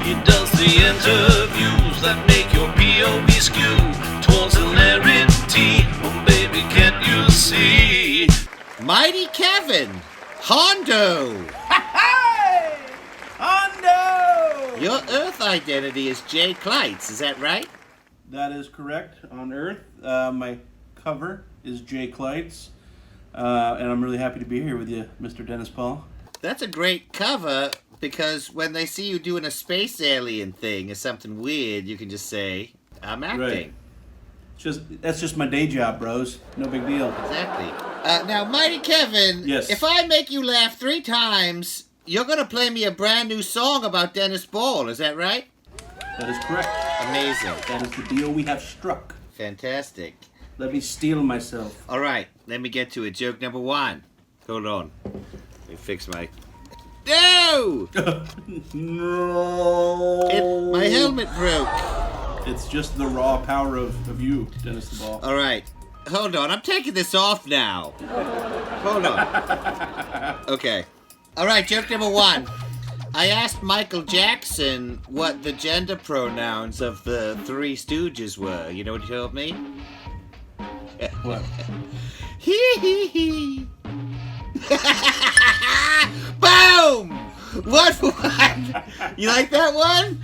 He does the interviews that make your POV skew towards hilarity. Oh baby, can't you see? Mighty Kevin! Hondo! Hey! Hondo! Your Earth identity is Jay Klaitzz, is that right? That is correct. On Earth, my cover is Jay Klaitzz, and I'm really happy to be here with you, Mr. Dennis Paul. That's a great cover, because when they see you doing a space alien thing or something weird, you can just say, I'm acting. Right. That's just my day job, bros. No big deal. Exactly. Now, Mighty Kevin, Yes. if I make you laugh 3 times, you're going to play me a brand new song about Dennis Ball, is that right? That is correct. Amazing. That is the deal we have struck. Fantastic. Let me steel myself. All right, let me get to it. Joke number 1. Hold on. Let me fix my... No! No. My helmet broke. It's just the raw power of you, Dennis the Ball. All right. Hold on. I'm taking this off now. Hold on. Okay. All right, joke number 1. I asked Michael Jackson what the gender pronouns of the 3 Stooges were. You know what he told me? What? Hee hee hee. Boom! 1 for 1. You like that one?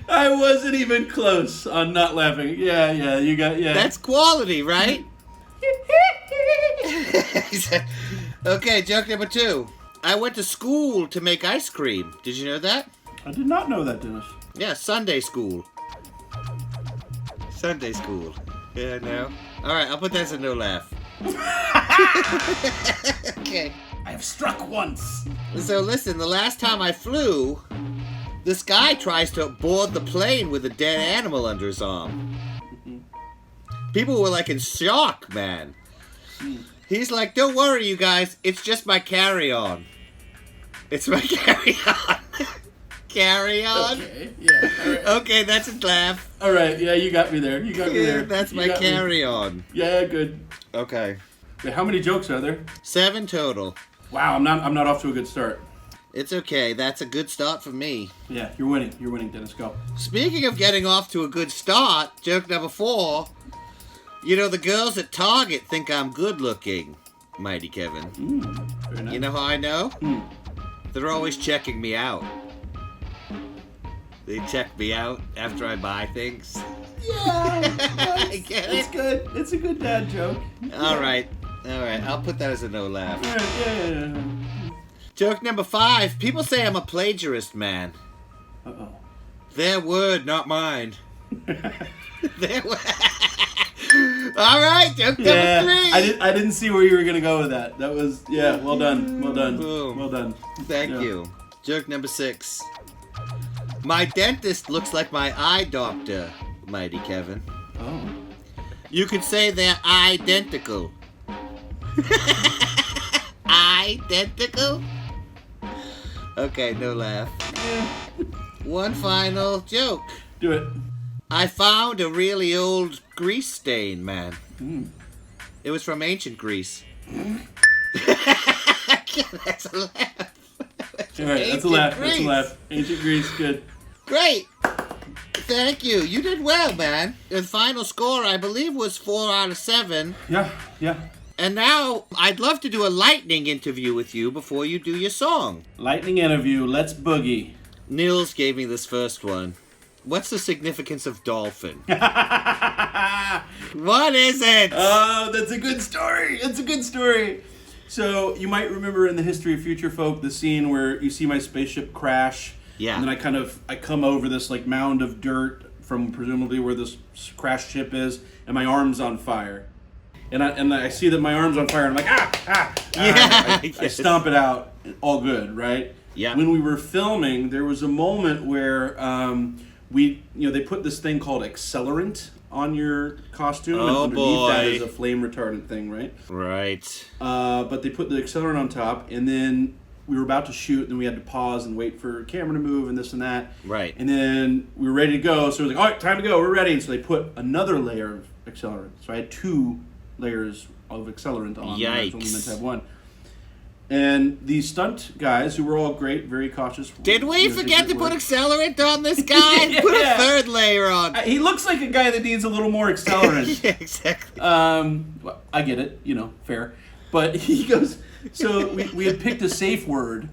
I wasn't even close on not laughing. Yeah, you got, yeah. That's quality, right? Okay, joke number 2. I went to school to make ice cream. Did you know that? I did not know that, Dennis. Yeah, Sunday school. Sunday school. Yeah, no. All right, I'll put that as a no laugh. Okay. I have struck once. So listen, the last time I flew, this guy tries to board the plane with a dead animal under his arm. People were like in shock, man. He's like, don't worry, you guys. It's just my carry-on. It's my carry-on. Carry-on? Okay, yeah. All right. Okay, that's a laugh. All right, yeah, you got me there. You got me Yeah, there. that's You my got me. carry-on. Yeah, good. Okay. Okay, how many jokes are there? 7 total. Wow, I'm not off to a good start. It's okay. That's a good start for me. Yeah, you're winning. You're winning, Dennis. Go. Speaking of getting off to a good start, joke number 4. You know, the girls at Target think I'm good looking, Mighty Kevin. Very nice. You know how I know? Hmm. They're always checking me out. They check me out after I buy things. Yeah, I get it's it. good. It's a good dad joke. All right. I'll put that as a no laugh. Yeah. Joke number 5. People say I'm a plagiarist, man. Uh-oh. Their word, not mine. Their word. All right, joke number 3. I didn't see where you were gonna go with that. That was well done. Boom. Well done. Thank Yeah. you. Joke number 6. My dentist looks like my eye doctor, Mighty Kevin. Oh. You could say they're identical. Identical? Okay, no laugh. One final joke. Do it. I found a really old grease stain, man. It was from ancient Greece. That's a laugh. All right, that's a laugh. That's a laugh. Ancient Greece, good. Great. Thank you. You did well, man. The final score, I believe, was 4 out of 7. Yeah. And now, I'd love to do a lightning interview with you before you do your song. Lightning interview. Let's boogie. Nils gave me this first one. What's the significance of dolphin? What is it? Oh, that's a good story. It's a good story. So you might remember in the History of Future Folk the scene where you see my spaceship crash. Yeah. And then I come over this like mound of dirt from presumably where this crashed ship is, and my arm's on fire. And I see that my arm's on fire, and I'm like, Yeah. I stomp it out. All good, right? Yeah. When we were filming, there was a moment where they put this thing called accelerant on your costume, and underneath that is a flame retardant thing, right? Right. But they put the accelerant on top, and then we were about to shoot, and then we had to pause and wait for camera to move and this and that. Right. And then we were ready to go, so it was like, all right, time to go, we're ready. And so they put another layer of accelerant. So I had 2 layers of accelerant on. Yikes. I was only meant to have 1. And the stunt guys, who were all great, very cautious. Did we forget to put accelerant on this guy? Yeah. Put a third layer on. He looks like a guy that needs a little more accelerant. Yeah, exactly. Well, I get it, fair. But he goes, so we had picked a safe word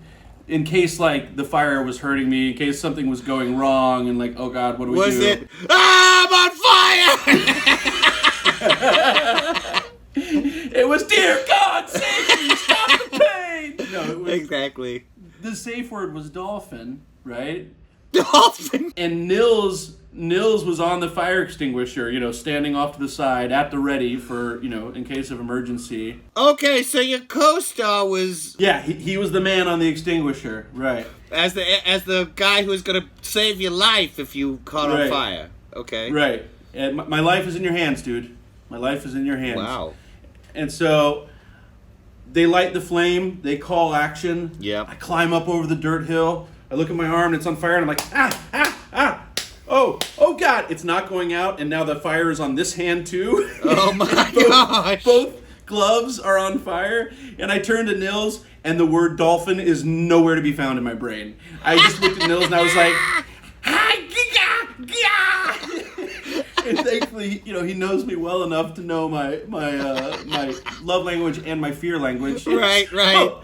in case, like, the fire was hurting me, in case something was going wrong, and like, oh God, what do we do? Was it, I'm on fire! It was, dear God, save me, stop the pain! No, it was, Exactly. the safe word was dolphin, right? Dolphin? And Nils was on the fire extinguisher, standing off to the side at the ready for, in case of emergency. Okay, so your co-star was... Yeah, he was the man on the extinguisher, right. As the guy who was going to save your life if you caught on fire. Okay. Right. And my life is in your hands, dude. My life is in your hands. Wow. And so they light the flame. They call action. Yeah. I climb up over the dirt hill. I look at my arm and it's on fire. And I'm like, ah. Oh God. It's not going out. And now the fire is on this hand too. Oh my gosh. Both gloves are on fire. And I turn to Nils and the word dolphin is nowhere to be found in my brain. I just looked at Nils and I was like, and thankfully, he knows me well enough to know my love language and my fear language. Right. Oh,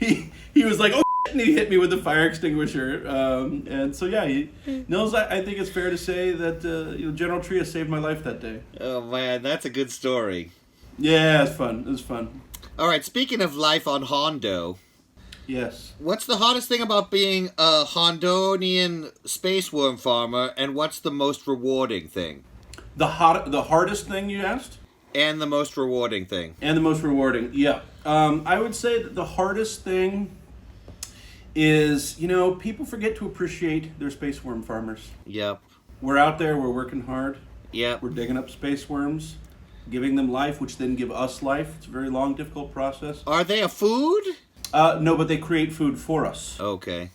he was like, oh, and he hit me with the fire extinguisher. And so, yeah, Nils, I think it's fair to say that General Trius saved my life that day. Oh, man, that's a good story. Yeah, it was fun. All right, speaking of life on Hondo... Yes. What's the hardest thing about being a Hondonian space worm farmer, and what's the most rewarding thing? The hardest thing you asked? And the most rewarding thing. And the most rewarding, yeah. I would say that the hardest thing is, people forget to appreciate their space worm farmers. Yep. We're out there, we're working hard. Yep. We're digging up space worms, giving them life, which then give us life. It's a very long, difficult process. Are they a food? No, but they create food for us. Okay.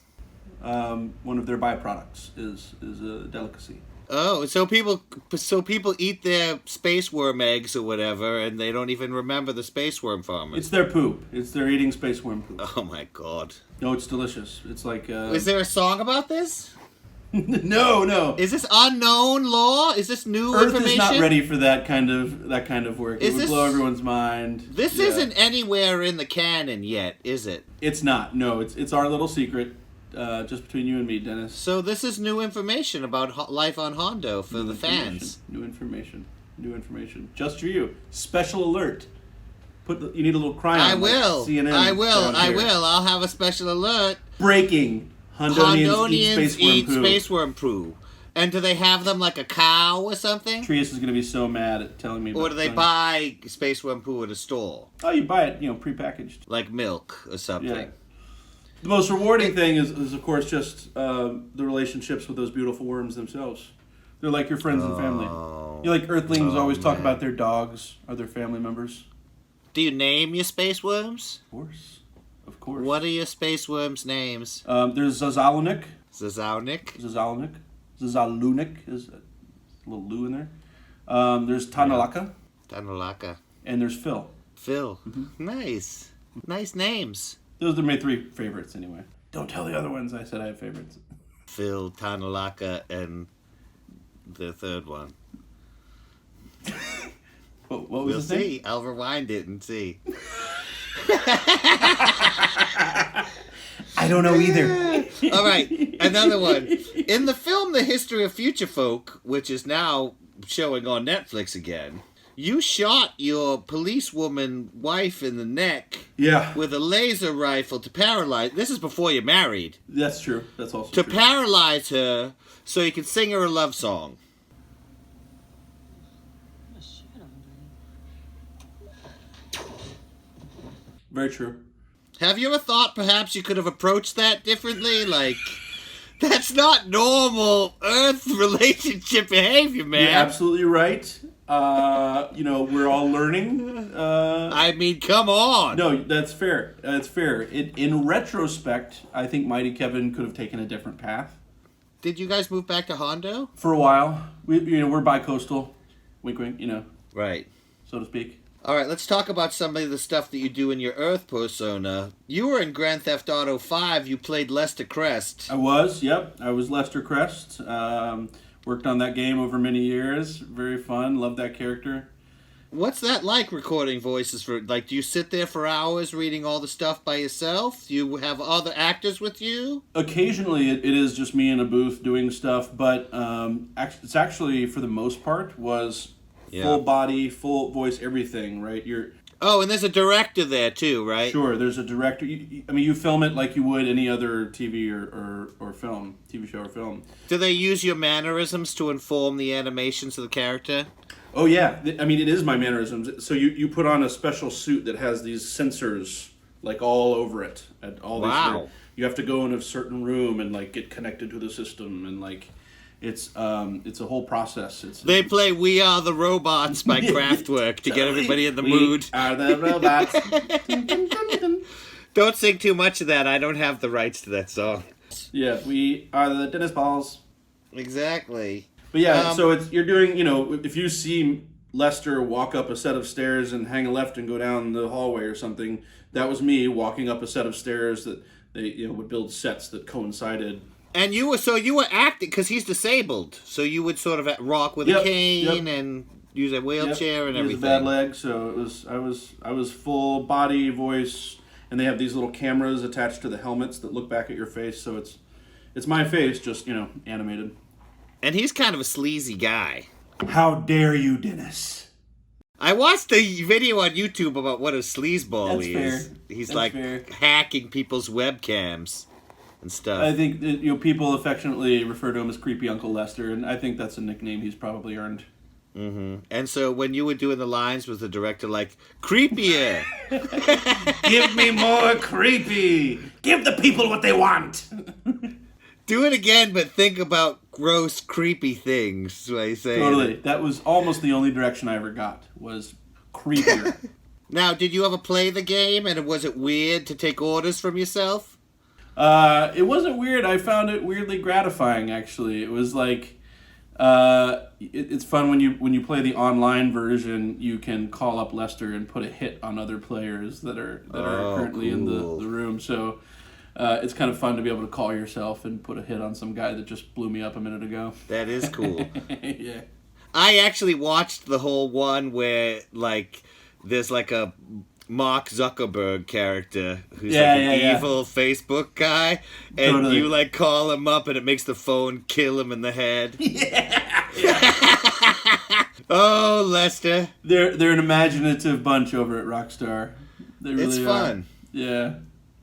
One of their byproducts is a delicacy. Oh, so people eat their space worm eggs or whatever, and they don't even remember the space worm farmers. It's their poop. It's their eating space worm poop. Oh my God. No, it's delicious. It's like. Is there a song about this? No. Is this unknown law? Is this new Earth information? is not ready for that kind of work. It would blow everyone's mind. This isn't anywhere in the canon yet, is it? It's not. No, it's our little secret, just between you and me, Dennis. So this is new information about life on Hondo for the fans. New information, just for you. Special alert. You need a little cry on. I will. Like CNN I will. here. I'll have a special alert. Breaking. Hondonians eat space worm poo. And do they have them like a cow or something? Trius is going to be so mad at telling me about Or do they buy space worm poo at a store? Oh, you buy it, prepackaged. Like milk or something. Yeah. The most rewarding thing is of course, just the relationships with those beautiful worms themselves. They're like your friends and family. Like Earthlings always talk about their dogs or their family members. Do you name your space worms? Of course. What are your space worms' names? There's Zazalunik. Zazalunik is a little Lou in there. There's Tanalaka. And there's Phil. Mm-hmm. Nice names. Those are my three favorites anyway. Don't tell the other ones I said I have favorites. Phil, Tanalaka, and the third one. What was we'll the see. thing? I'll rewind it and see. I don't know either. All right, another one. In the film The History of Future Folk, which is now showing on Netflix again, you shot your policewoman wife in the neck with a laser rifle to paralyze... This is before you're married. That's true. That's also true. To paralyze her so you can sing her a love song. Very true. Have you ever thought perhaps you could have approached that differently? Like, that's not normal Earth relationship behavior, man. You're absolutely right. We're all learning. I mean, come on. No, that's fair. That's fair. In retrospect, I think Mighty Kevin could have taken a different path. Did you guys move back to Hondo? For a while. We're bi-coastal. Wink, wink, Right. So to speak. All right, let's talk about some of the stuff that you do in your Earth persona. You were in Grand Theft Auto 5. You played Lester Crest. I was, yep. I was Lester Crest. Worked on that game over many years. Very fun. Loved that character. What's that like, recording voices for, like, do you sit there for hours reading all the stuff by yourself? Do you have other actors with you? Occasionally, it is just me in a booth doing stuff, but it's actually, for the most part, was full body, full voice, everything, right? Oh, and there's a director there, too, right? Sure, there's a director. You film it like you would any other TV or film, TV show or film. Do they use your mannerisms to inform the animations of the character? Oh, yeah. I mean, it is my mannerisms. So you put on a special suit that has these sensors, like, all over it. Wow. You have to go in a certain room and, like, get connected to the system. And, like, it's a whole process. They play We Are the Robots by Kraftwerk to get everybody in the mood. We are the robots. Don't sing too much of that. I don't have the rights to that song. Yeah, we are the tennis balls. Exactly. But yeah, so you're doing, if you see Lester walk up a set of stairs and hang a left and go down the hallway or something, that was me walking up a set of stairs that they would build sets that coincided. And you were acting, because he's disabled, so you would sort of rock with a cane and use a wheelchair and everything. He has a bad leg, so I was full body, voice, and they have these little cameras attached to the helmets that look back at your face, so it's my face, just, animated. And he's kind of a sleazy guy. How dare you, Dennis? I watched the video on YouTube about what a sleazeball That's is. fair. He's That's like fair. hacking people's webcams and stuff. I think that, people affectionately refer to him as Creepy Uncle Lester, and I think that's a nickname he's probably earned. Mm-hmm. And so when you were doing the lines, was the director like, creepier? Give me more creepy. Give the people what they want. Do it again, but think about gross, creepy things. What I say. Totally. That was almost the only direction I ever got, was creepier. Now, did you ever play the game, and was it weird to take orders from yourself? It wasn't weird. I found it weirdly gratifying, actually. It was like, it's fun when you play the online version. You can call up Lester and put a hit on other players that are currently in the room. So it's kind of fun to be able to call yourself and put a hit on some guy that just blew me up a minute ago. That is cool. Yeah. I actually watched the whole one where, like, there's like a Mark Zuckerberg character who's evil Facebook guy, and you like call him up and it makes the phone kill him in the head. Oh, Lester. They're an imaginative bunch over at Rockstar. They really it's fun. Are. Yeah.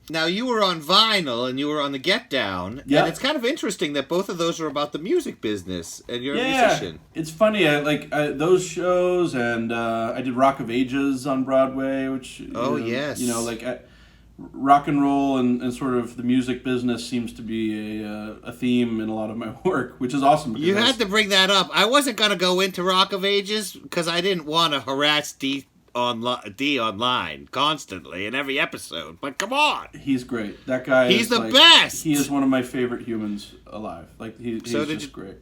Now, you were on vinyl and you were on the Get Down, and it's kind of interesting that both of those are about the music business, and you're a musician. It's funny. I like those shows, and I did Rock of Ages on Broadway, which rock and roll and sort of the music business seems to be a theme in a lot of my work, which is awesome. You had to bring that up. I wasn't going to go into Rock of Ages because I didn't want to harass D online constantly in every episode, but come on, he's great. That guy he's the best. He is one of my favorite humans alive. Like he's just great.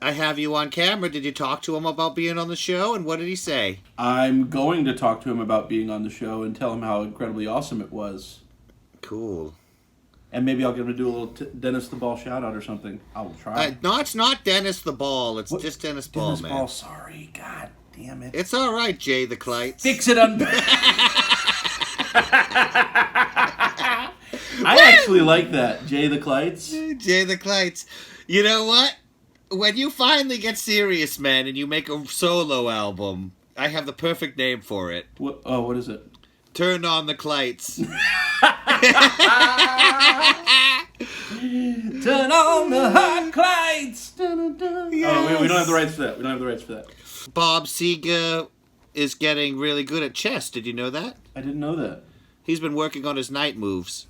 I have you on camera. Did you talk to him about being on the show, and what did he say? I'm going to talk to him about being on the show and tell him how incredibly awesome it was. Cool. And maybe I'll get him to do a little Dennis the Ball shout out or something. I'll try. No, it's not Dennis the Ball. It's just Dennis Ball, Dennis man. Ball, sorry. God damn it. It's all right, Jay the Kleitz. Fix it on. I actually like that. Jay the Kleitz. Jay the Kleitz. You know what? When you finally get serious, man, and you make a solo album, I have the perfect name for it. What is it? Turn on the Kleitz. Turn on the hot Kleitz. Yes. Oh, we don't have the rights for that. Bob Seeger is getting really good at chess. Did you know that? I didn't know that. He's been working on his night moves.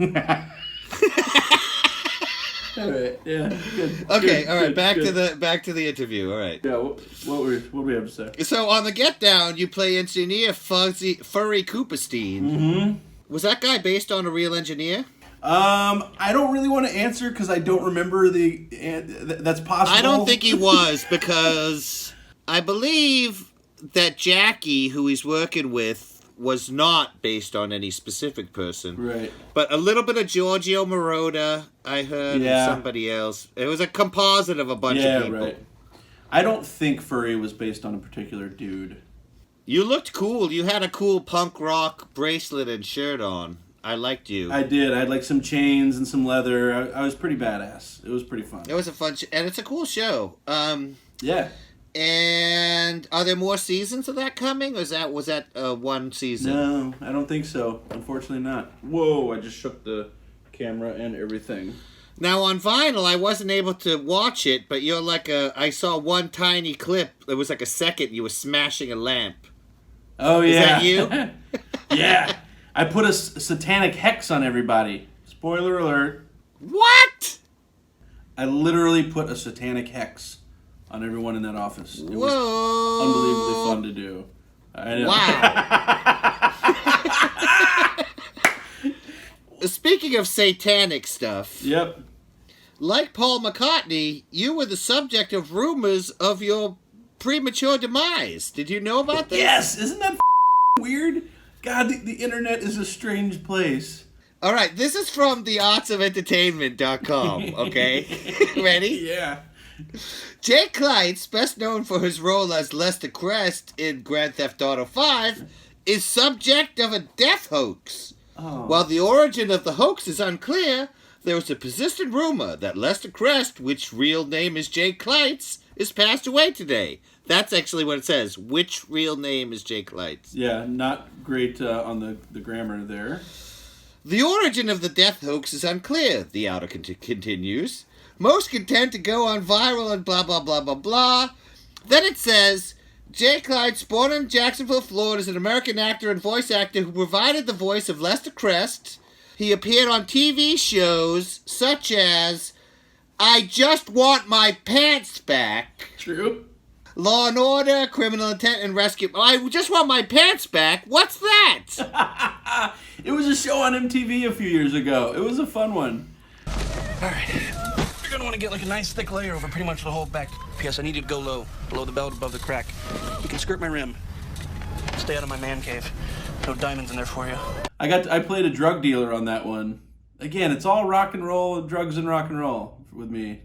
All right. Yeah. Good. Okay. Good, all right. good, Back to the interview. All right. Yeah. What do we have to say? So on the Get Down, you play engineer Furry Cooperstein. Mm-hmm. Was that guy based on a real engineer? I don't really want to answer because I don't remember that's possible. I don't think he was because I believe that Jackie, who he's working with, was not based on any specific person. Right. But a little bit of Giorgio Moroder, I heard, and somebody else. It was a composite of a bunch of people. Right. I don't think Furry was based on a particular dude. You looked cool. You had a cool punk rock bracelet and shirt on. I liked you. I did. I had like some chains and some leather. I was pretty badass. It was pretty fun. It was a fun and it's a cool show. Yeah. And are there more seasons of that coming, or was that one season? No, I don't think so. Unfortunately not. Whoa, I just shook the camera and everything. Now on vinyl, I wasn't able to watch it, but you're like I saw one tiny clip. It was like a second. You were smashing a lamp. Oh, yeah. Is that you? Yeah. I put a satanic hex on everybody. Spoiler alert. What? I literally put a satanic hex on everyone in that office. It was unbelievably fun to do. I know. Wow. Speaking of satanic stuff. Yep. Like Paul McCartney, you were the subject of rumors of your premature demise. Did you know about this? Yes. Isn't that weird? God, the internet is a strange place. All right. This is from theartsofentertainment.com, okay? Ready? Yeah. Jay Klaitzz, best known for his role as Lester Crest in Grand Theft Auto 5, is subject of a death hoax. Oh. While the origin of the hoax is unclear, there is a persistent rumor that Lester Crest, which real name is Jay Klaitzz, is passed away today. That's actually what it says. Which real name is Jay Klaitzz? Yeah, not great on the grammar there. The origin of the death hoax is unclear, the outer continues. Most content to go on viral and blah, blah, blah, blah, blah. Then it says, Jay Klaitzz, born in Jacksonville, Florida, is an American actor and voice actor who provided the voice of Lester Crest. He appeared on TV shows such as I Just Want My Pants Back. True. Law and Order, Criminal Intent and Rescue. I Just Want My Pants Back? What's that? It was a show on MTV a few years ago. It was a fun one. All right. You're going to want to get like a nice thick layer over pretty much the whole back. P.S. I need you to go low, below the belt, above the crack. You can skirt my rim. Stay out of my man cave. No diamonds in there for you. I played a drug dealer on that one. Again, it's all rock and roll, drugs and rock and roll with me.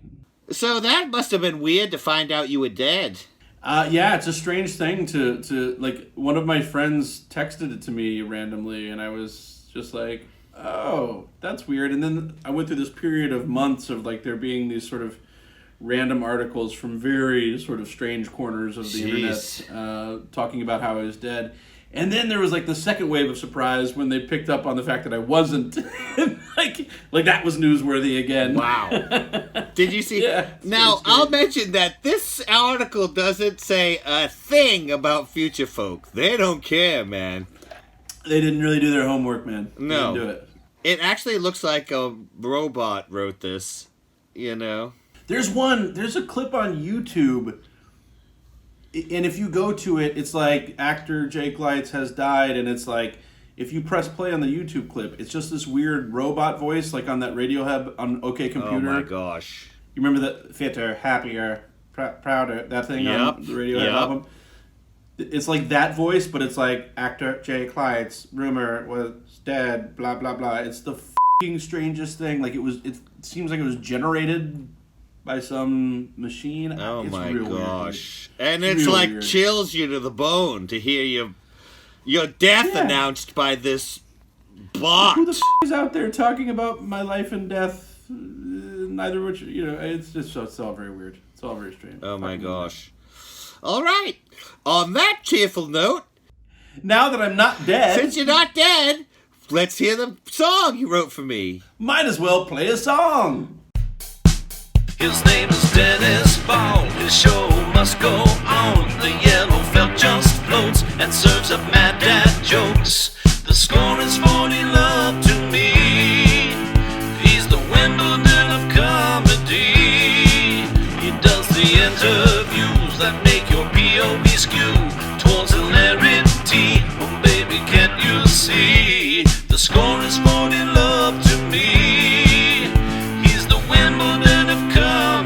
So that must have been weird to find out you were dead. Yeah, it's a strange thing to like, one of my friends texted it to me randomly, and I was just like, oh, that's weird. And then I went through this period of months of like there being these sort of random articles from very sort of strange corners of the internet talking about how I was dead. And then there was like the second wave of surprise when they picked up on the fact that I wasn't. like that was newsworthy again. Wow. Did you see? Yeah. Now, I'll mention that this article doesn't say a thing about Future Folk. They don't care, man. They didn't really do their homework, man. No. They didn't do it. It actually looks like a robot wrote this, you know? There's a clip on YouTube, and if you go to it, it's like actor Jay Klaitzz has died, and it's like, if you press play on the YouTube clip, it's just this weird robot voice, like on that Radiohead on OK Computer. Oh my gosh. You remember that fitter, happier, prouder, that thing on the Radiohead album? It's like that voice, but it's like actor Jay Klaitzz, rumor was dead, blah blah blah. It's the f***ing strangest thing. Like it seems like it was generated by some machine. Oh it's my real gosh. Weird. And it's real like weird. chills you to the bone to hear your death announced by this bot. Who the f*** is out there talking about my life and death? Neither which, it's all very weird. It's all very strange. Oh my gosh. All right. On that cheerful note, now that I'm not dead, since you're not dead, let's hear the song you wrote for me. Might as well play a song. His name is Dennis Ball, his show must go on. The yellow felt just floats and serves up mad dad jokes. The score is 40 love to me. He's the Wimbledon of comedy. He does the interviews that make your POV skew towards hilarity. Oh baby, can't you see? The score is 40 love to me. He's the Wimbledon of comedy.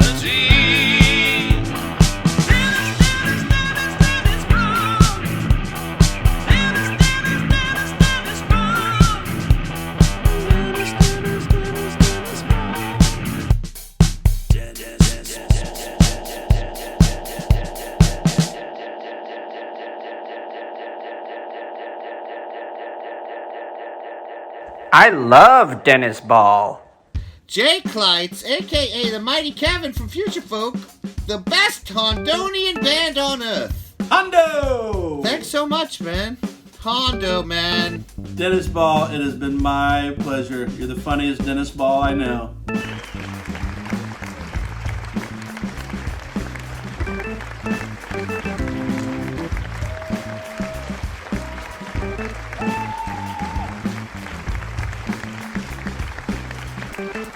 I love Dennis Ball. Jay Klaiitz, a.k.a. the Mighty Kevin from Future Folk, the best Hondonian band on earth. Hondo! Thanks so much, man. Hondo, man. Dennis Ball, it has been my pleasure. You're the funniest Dennis Ball I know.